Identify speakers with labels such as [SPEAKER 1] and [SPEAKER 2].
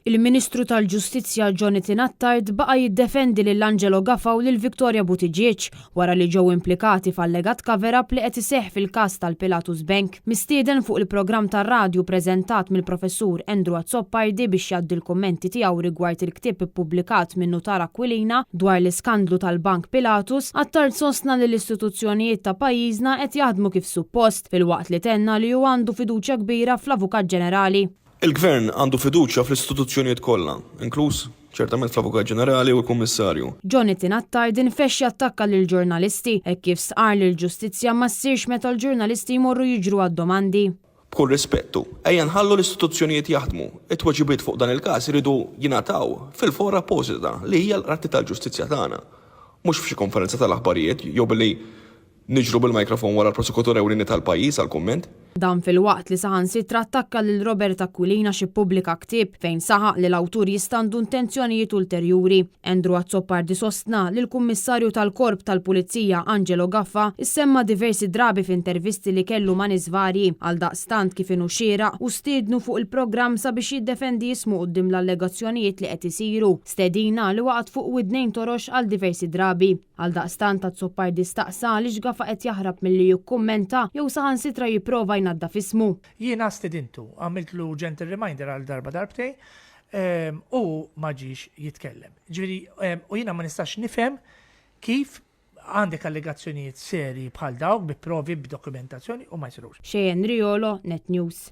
[SPEAKER 1] Il-Ministru tal-Ġustizzja Jonathan Attard baqa' jiddefendi lil Angelo Gaffa u lil Victoria Buttigieg wara li ġew implikati f'allegat cover-up li qed iseħħ fil-każ tal-Pilatus Bank. Mistieden fuq il-programm tar-radju preżentat mill-professur Andrew Azzoppardi biex jgħaddi l-kummenti tiegħu rigward il-ktieb ippubblikat minnu Tara Aquilina dwar l-iskandlu tal-Bank Pilatus, Attard sostna li l-istituzzjonijiet ta' pajjiżna qed jaħdmu kif suppost fil-waqt li tenna li hu għandu fiduċja kbira fl-Avukat Ġenerali.
[SPEAKER 2] Il-Gvern għandu fiduċja fl-istituzzjonijiet kollha, inkluż ċertament fl-Avukat Ġenerali u l-Kummissarju.
[SPEAKER 1] Jonathan Attard infexxi attakka lil ġurnalisti hekk kif sqar li l-ġustizzja ma ssirx meta l-ġurnalisti jmorru jiġru għad-domandi.
[SPEAKER 2] B'kull rispettu, ejja nħallu l-istituzzjonijiet jaħdmu. It-tweġibiet fuq dan il-każ iridu jingħataw fil-fora appożita li hija l-Qorti tal-Ġustizzja tagħna. Mhux f'xi konferenza tal-aħbarijiet jew billi niġru bil-mikrofon wara l-prosekutur ewlieni tal-pajjiż għall-kumment. Dan fil-waqt li saħansitra attakka lil Robert Aquilina xi pubblika ktieb fejn saħaq li l-awtur jistandu intenzjonijiet ulterjuri. Andrew Azzoppardi sostna li l-Kummissarju tal-Korp tal-Pulizija Angelo Gaffa issemma diversi drabi f'intervisti li kellu ma' nies varji għaldaqstant kif inhu xieraq u stiednu fuq il-programm sabiex jiddefendi jismu quddiem l-allegazzjonijiet li qed isiru. Stedina li waqgħet fuq widnejn torox għal diversi drabi. Għaldaqstant Azzoppardi staqsa li Gaffa qed jaħrab milli jikkummenta jew saħansitra jipprova jnadda fismu.
[SPEAKER 3] Jiena stedintu, għamiltlu gentle reminder għal darba darbtej u ma ġiex jitkellem. Ġifieri, u jiena ma nistax nifhem kif għandek allegazzjonijiet seri bħal dawk bi provi b'dokumentazzjoni u ma jsirux.
[SPEAKER 1] Xejn Riolo, Net News.